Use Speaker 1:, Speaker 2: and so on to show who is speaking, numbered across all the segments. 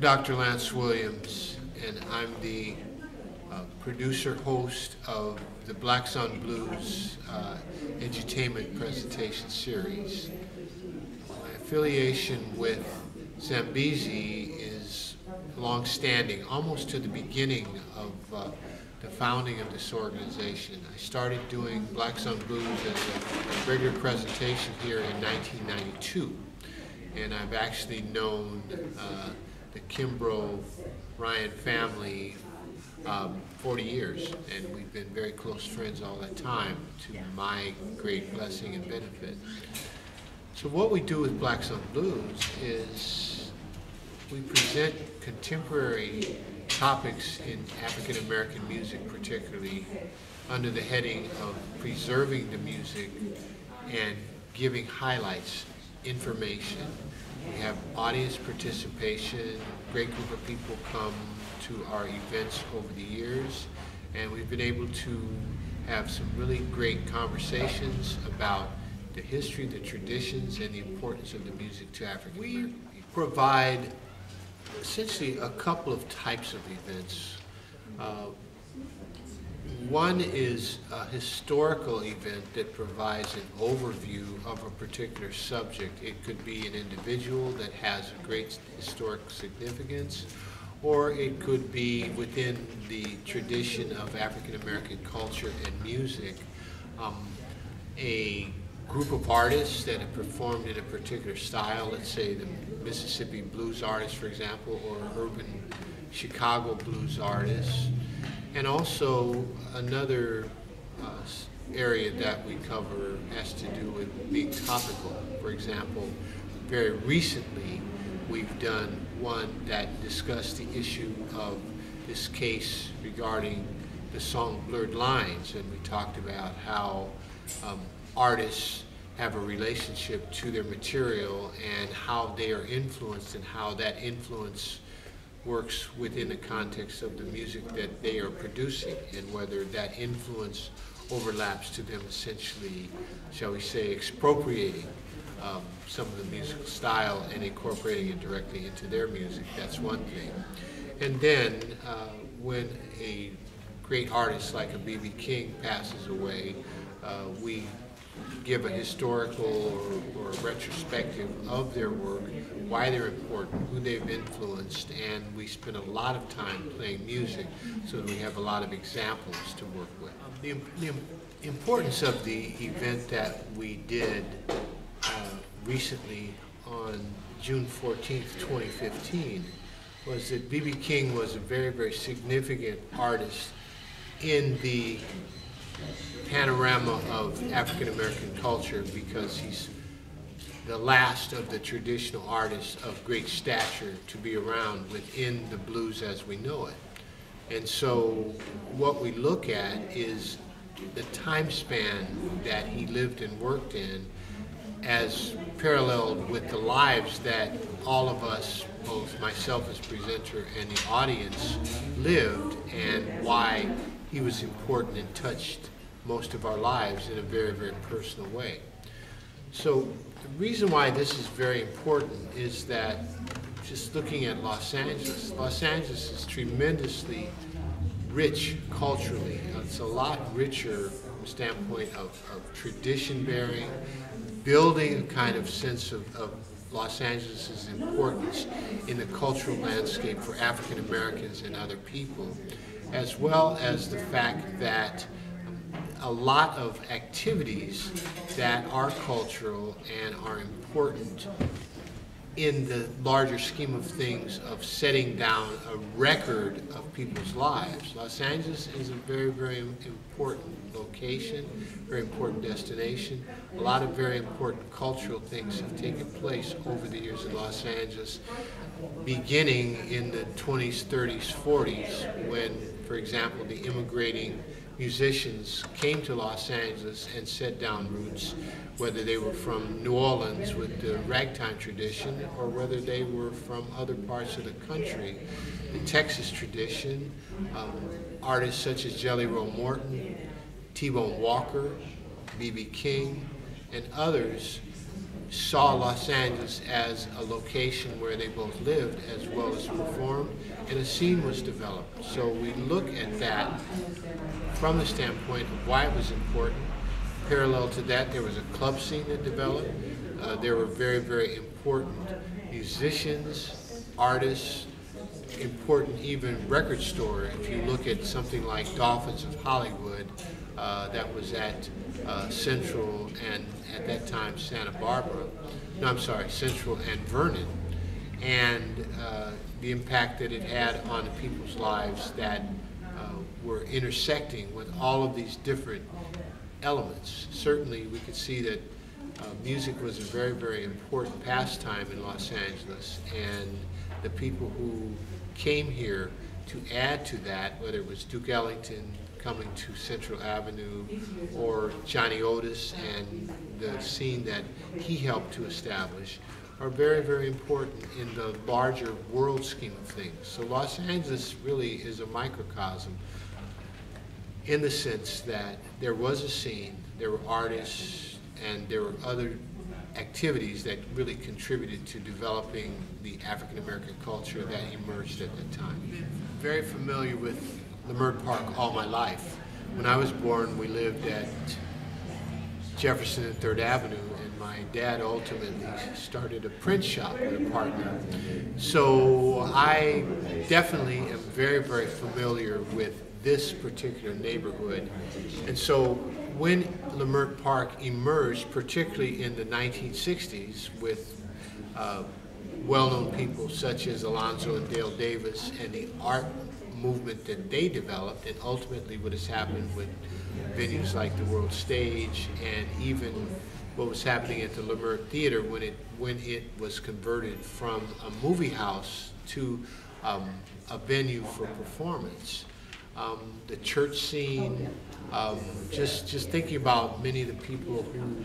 Speaker 1: I'm Dr. Lance Williams, and I'm the producer host of the Black Sun Blues edutainment presentation series. My affiliation with Zambezi is long-standing, almost to the beginning of the founding of this organization. I started doing Black Sun Blues as a regular presentation here in 1992, and I've actually known the Kimbrough Ryan family 40 years, and we've been very close friends all that time, to my great blessing and benefit. So what we do with Black Sun Blues is we present contemporary topics in African American music, particularly under the heading of preserving the music and giving highlights, information. We have audience participation. A great group of people come to our events over the years, and we've been able to have some really great conversations about the history, the traditions, and the importance of the music to African American people. We provide essentially a couple of types of events. One is a historical event that provides an overview of a particular subject. It could be an individual that has a great historic significance, or it could be within the tradition of African American culture and music, a group of artists that have performed in a particular style, let's say the Mississippi blues artists, for example, or urban Chicago blues artists. And also another area that we cover has to do with being topical. For example, very recently we've done one that discussed the issue of this case regarding the song Blurred Lines, and we talked about how artists have a relationship to their material and how they are influenced and how that influence works within the context of the music that they are producing, and whether that influence overlaps to them essentially, shall we say, expropriating some of the musical style and incorporating it directly into their music. That's one thing. And then when a great artist like a B.B. King passes away, we give a historical or retrospective of their work, why they're important, who they've influenced, and we spend a lot of time playing music so that we have a lot of examples to work with. The importance of the event that we did recently on June 14th, 2015, was that B.B. King was a very, very significant artist in the panorama of African American culture, because he's the last of the traditional artists of great stature to be around within the blues as we know it. And so what we look at is the time span that he lived and worked in as paralleled with the lives that all of us, both myself as presenter and the audience, lived, and why he was important and touched most of our lives in a very, very personal way. So the reason why this is very important is that, just looking at Los Angeles is tremendously rich culturally. It's a lot richer from the standpoint of tradition bearing, building a kind of sense of Los Angeles' importance in the cultural landscape for African Americans and other people, as well as the fact that a lot of activities that are cultural and are important in the larger scheme of things of setting down a record of people's lives. Los Angeles is a very, very important location, very important destination. A lot of very important cultural things have taken place over the years in Los Angeles, beginning in the 20s, 30s, 40s, when, for example, the immigrating musicians came to Los Angeles and set down roots, whether they were from New Orleans with the ragtime tradition or whether they were from other parts of the country. The Texas tradition, artists such as Jelly Roll Morton, T-Bone Walker, B.B. King, and others saw Los Angeles as a location where they both lived as well as performed, and a scene was developed. So we look at that from the standpoint of why it was important. Parallel to that, there was a club scene that developed. There were very, very important musicians, artists, important even record store. If you look at something like Dolphins of Hollywood, that was at Central and at that time Santa Barbara. No, I'm sorry, Central and Vernon. And the impact that it had on the people's lives that were intersecting with all of these different elements. Certainly we could see that music was a very, very important pastime in Los Angeles, and the people who came here to add to that, whether it was Duke Ellington coming to Central Avenue or Johnny Otis and the scene that he helped to establish, are very, very important in the larger world scheme of things. So Los Angeles really is a microcosm in the sense that there was a scene, there were artists, and there were other activities that really contributed to developing the African American culture that emerged at that time. Very familiar with Leimert Park all my life. When I was born, we lived at Jefferson and 3rd Avenue, and my dad ultimately started a print shop with a partner. So I definitely am very, very familiar with this particular neighborhood. And so when Leimert Park emerged, particularly in the 1960s, with well-known people such as Alonzo and Dale Davis and the art movement that they developed, and ultimately what has happened with venues like the World Stage and even what was happening at the Leimert Theater when it was converted from a movie house to a venue for performance. The church scene, just thinking about many of the people who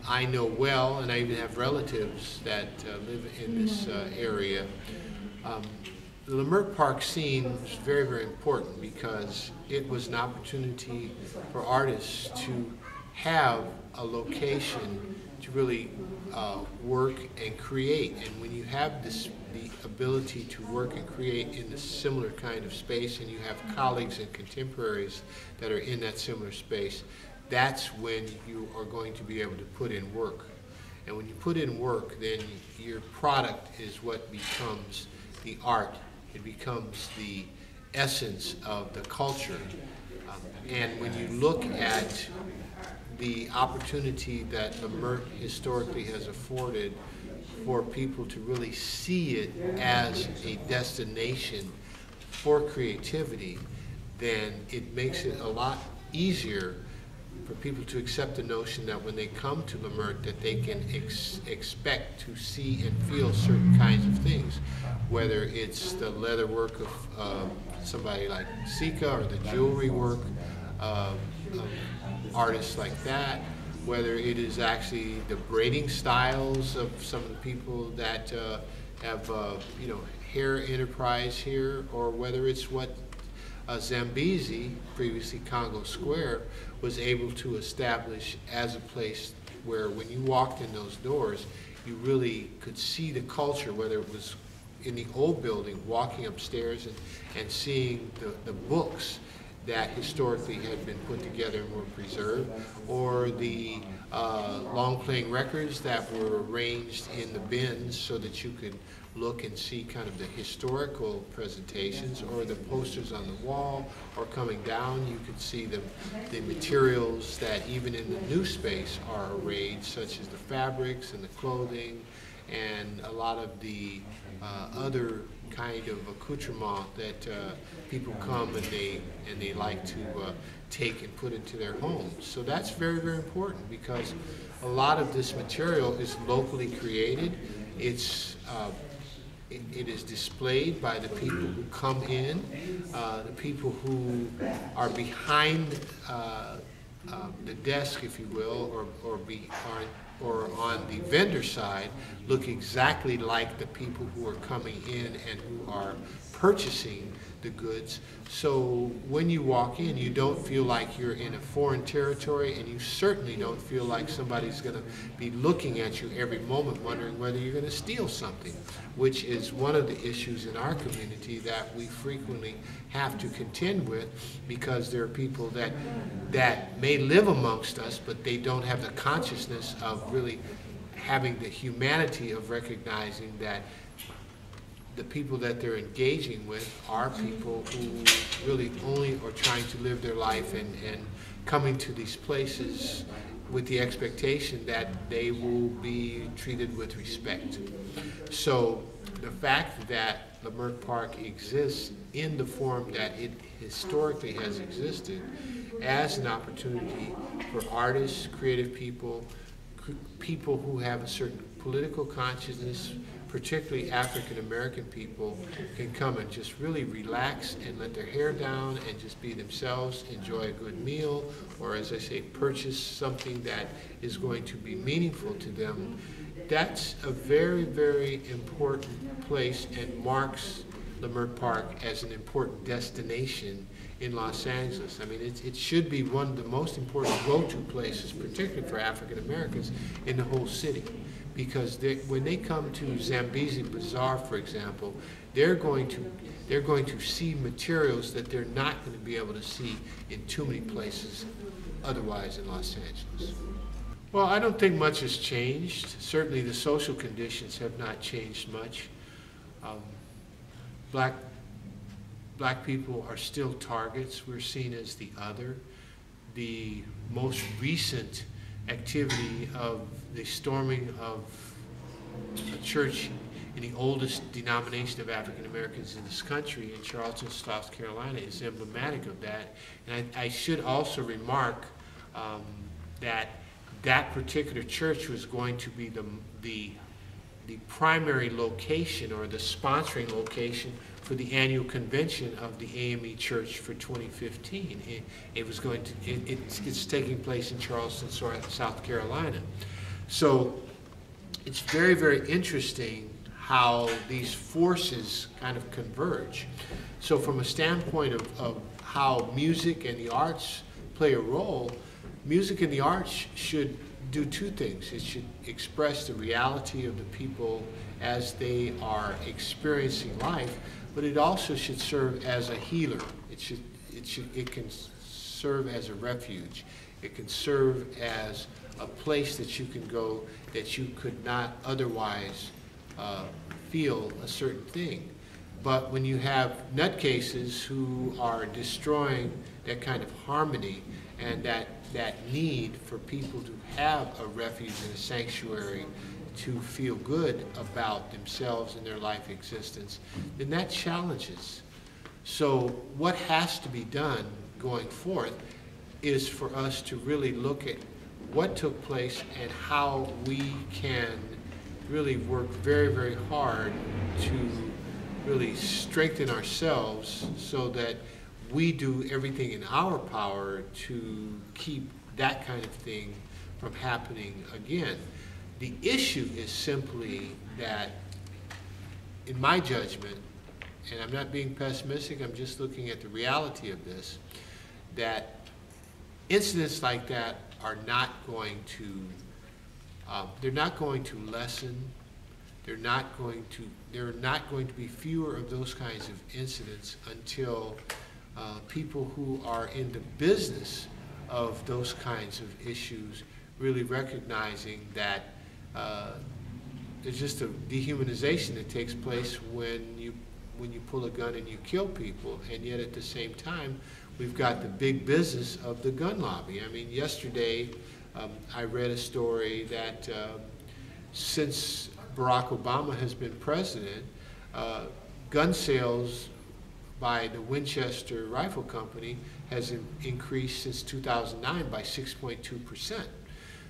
Speaker 1: I know well, and I even have relatives that live in this area. The Leimert Park scene was very, very important because it was an opportunity for artists to have a location to really work and create. And when you have the ability to work and create in a similar kind of space, and you have colleagues and contemporaries that are in that similar space, that's when you are going to be able to put in work. And when you put in work, then your product is what becomes the art. It becomes the essence of the culture. And when you look at the opportunity that Leimert historically has afforded for people to really see it as a destination for creativity, then it makes it a lot easier for people to accept the notion that when they come to Leimert that they can expect to see and feel certain kinds of things, whether it's the leather work of somebody like Sika or the jewelry work of artists like that, whether it is actually the braiding styles of some of the people that have hair enterprise here, or whether it's what Zambezi, previously Congo Square, was able to establish as a place where when you walked in those doors, you really could see the culture, whether it was in the old building, walking upstairs and seeing the books that historically had been put together and were preserved, or the long playing records that were arranged in the bins so that you could look and see kind of the historical presentations, or the posters on the wall, or coming down you could see the materials that even in the new space are arrayed, such as the fabrics and the clothing and a lot of the other kind of accoutrement that people come and they like to take and put into their homes. So that's very, very important, because a lot of this material is locally created. It is displayed by the people who come in, the people who are behind the desk, if you will, or on the vendor side, look exactly like the people who are coming in and who are purchasing the goods. So when you walk in, you don't feel like you're in a foreign territory, and you certainly don't feel like somebody's going to be looking at you every moment wondering whether you're going to steal something, which is one of the issues in our community that we frequently have to contend with, because there are people that may live amongst us, but they don't have the consciousness of really having the humanity of recognizing that the people that they're engaging with are people who really only are trying to live their life and coming to these places with the expectation that they will be treated with respect. So the fact that Leimert Park exists in the form that it historically has existed as an opportunity for artists, creative people, people who have a certain political consciousness, particularly African American people, can come and just really relax and let their hair down and just be themselves, enjoy a good meal, or as I say, purchase something that is going to be meaningful to them. That's a very, very important place and marks Leimert Park as an important destination in Los Angeles. I mean, it should be one of the most important go-to places, particularly for African Americans, in the whole city. Because when they come to Zambezi Bazaar, for example, they're going to see materials that they're not going to be able to see in too many places otherwise in Los Angeles. Well, I don't think much has changed. Certainly the social conditions have not changed much. Black people are still targets. We're seen as the other. The most recent activity of the storming of a church in the oldest denomination of African Americans in this country, in Charleston, South Carolina, is emblematic of that. And I should also remark that that particular church was going to be the primary location, or the sponsoring location, for the annual convention of the AME Church for 2015. It's taking place in Charleston, South Carolina. So it's very, very interesting how these forces kind of converge. So from a standpoint of how music and the arts play a role, music and the arts should do two things. It should express the reality of the people as they are experiencing life, but it also should serve as a healer. It can serve as a refuge. It can serve as a place that you can go that you could not otherwise feel a certain thing. But when you have nutcases who are destroying that kind of harmony and that need for people to have a refuge and a sanctuary to feel good about themselves and their life existence, then that challenges. So what has to be done going forth is for us to really look at what took place and how we can really work very, very hard to really strengthen ourselves so that we do everything in our power to keep that kind of thing from happening again. The issue is simply that, in my judgment, and I'm not being pessimistic, I'm just looking at the reality of this, that incidents like that are not going to, they're not going to lessen. There are not going to be fewer of those kinds of incidents until people who are in the business of those kinds of issues really recognizing that there's just a dehumanization that takes place when you pull a gun and you kill people, and yet at the same time we've got the big business of the gun lobby. I mean, yesterday I read a story that since Barack Obama has been president, gun sales by the Winchester Rifle Company has increased since 2009 by 6.2%.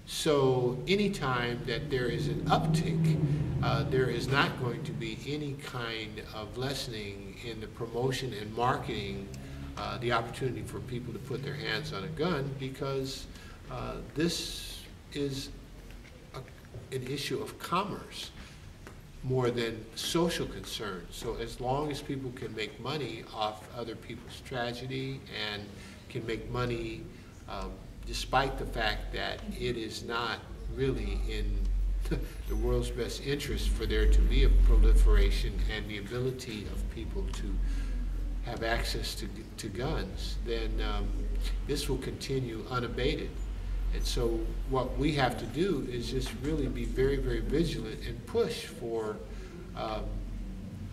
Speaker 1: So anytime that there is an uptick, there is not going to be any kind of lessening in the promotion and marketing, the opportunity for people to put their hands on a gun, because this is an issue of commerce. more than social concern. So as long as people can make money off other people's tragedy and can make money despite the fact that it is not really in the world's best interest for there to be a proliferation and the ability of people to have access to guns, then this will continue unabated. And so what we have to do is just really be very, very vigilant and push for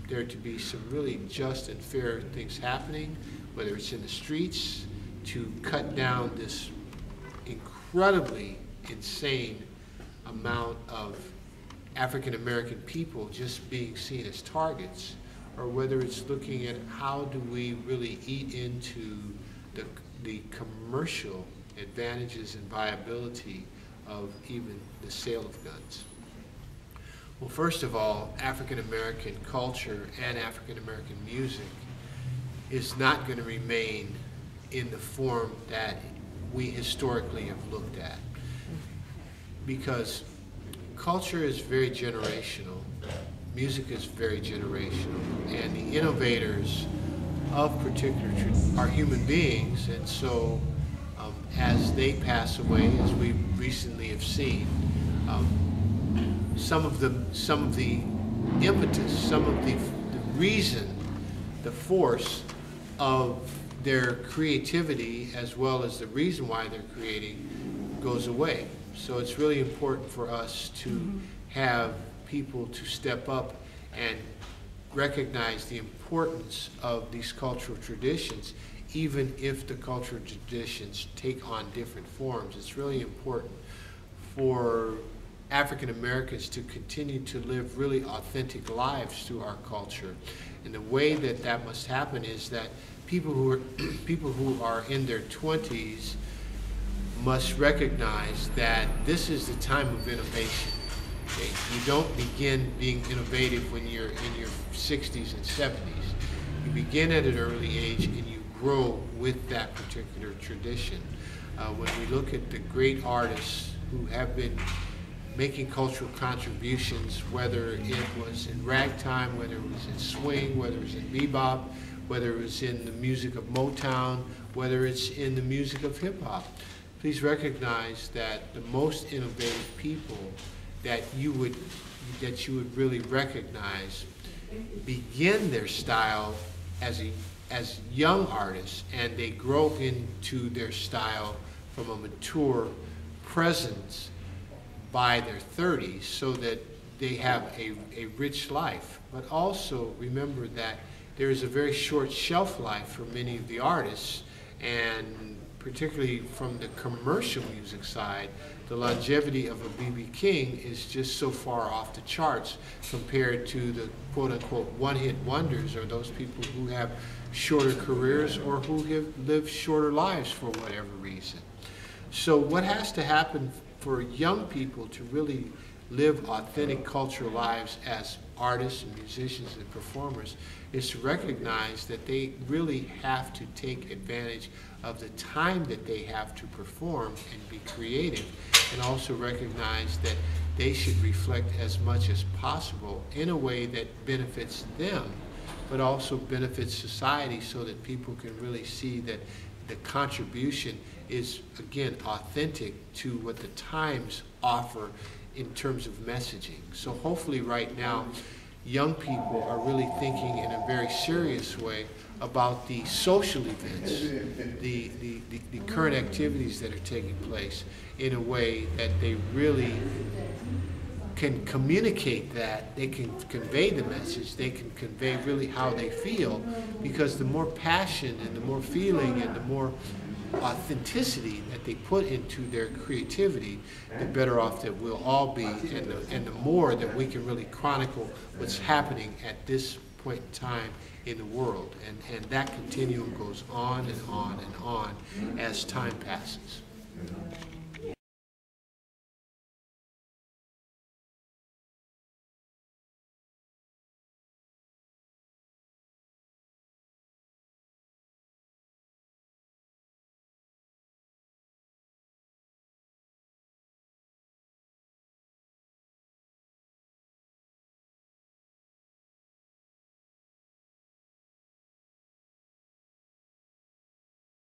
Speaker 1: there to be some really just and fair things happening, whether it's in the streets, to cut down this incredibly insane amount of African American people just being seen as targets, or whether it's looking at how do we really eat into the commercial advantages and viability of even the sale of guns. Well, first of all, African American culture and African American music is not going to remain in the form that we historically have looked at, because culture is very generational, music is very generational, and the innovators of particular are human beings, and so as they pass away, as we recently have seen, some of the impetus, some of the reason, the force of their creativity, as well as the reason why they're creating, goes away. So it's really important for us to have people to step up and recognize the importance of these cultural traditions, even if the cultural traditions take on different forms. It's really important for African Americans to continue to live really authentic lives through our culture. And the way that that must happen is that people who are in their 20s must recognize that this is the time of innovation. Okay? You don't begin being innovative when you're in your 60s and 70s. You begin at an early age and you grow with that particular tradition. When we look at the great artists who have been making cultural contributions, whether it was in ragtime, whether it was in swing, whether it was in bebop, whether it was in the music of Motown, whether it's in the music of hip hop, please recognize that the most innovative people that you would really recognize begin their style as young artists, and they grow into their style from a mature presence by their 30s, so that they have a rich life. But also remember that there is a very short shelf life for many of the artists, and particularly from the commercial music side, the longevity of a B.B. King is just so far off the charts compared to the quote-unquote one-hit wonders, or those people who have shorter careers or who have lived shorter lives for whatever reason. So what has to happen for young people to really live authentic cultural lives as artists and musicians and performers is to recognize that they really have to take advantage of the time that they have to perform and be creative, and also recognize that they should reflect as much as possible in a way that benefits them, but also benefits society, so that people can really see that the contribution is, again, authentic to what the times offer in terms of messaging. So hopefully right now, young people are really thinking in a very serious way about the social events, the current activities that are taking place, in a way that they really can communicate that, they can convey the message, they can convey really how they feel, because the more passion and the more feeling and the more authenticity that they put into their creativity, the better off that we'll all be, and the more that we can really chronicle what's happening at this point in time in the world. And that continuum goes on and on and on as time passes.